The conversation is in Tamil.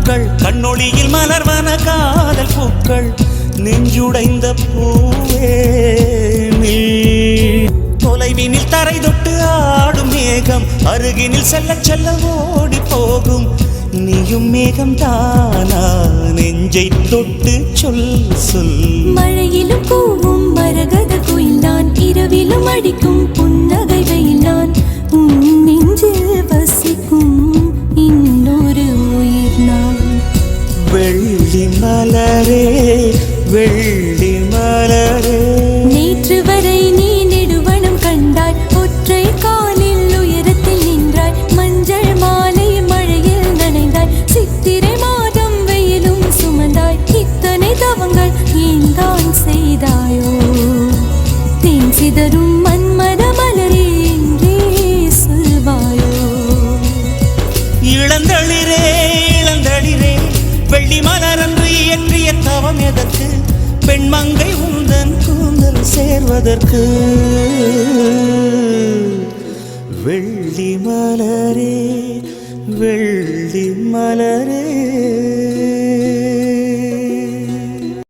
பூக்கள் கண்ணொளியில் மலர்வன காதல் பூக்கள் நெஞ்சுடைந்த பூவே தொலைவினில் தரை தொட்டு ஆடும் மேகம் அருகினில் செல்ல செல்ல ஓடி போகும் நீயும் மேகம் தானா நெஞ்சை தொட்டு சொல் சொல் மழையிலும் பூவும் மரகத குயில் நான் இரவிலும் அடிக்கும் புன்னகை வெயில் நான் உன் நெஞ்சில் வசிக்கும் இன்னொரு உயிர் நான் வெள்ளி மலரே வெள்ளி மலரே நேற்று வரை நீ நெடுவனம் கண்டாய் ஒற்றை காலில் உயரத்தில் நின்றாய் மஞ்சள் மாலை மழையில் நனைந்தாய் சித்திரை மாதம் வெயிலும் சுமந்தாய் இத்தனை தவங்கள் ஏன் தான் செய்தாயோ தேன் சிதறும் மன்மத மலரே எங்கே சொல்வாயோ இளந்தளிரே இளந்தளிரே வெள்ளி மலரன்று இயற்றிய தவம் எதற்கு பெண்மங்கை உந்தன் கூந்தல் சேர்வதற்கு வெள்ளி மலரே வெள்ளி மலரே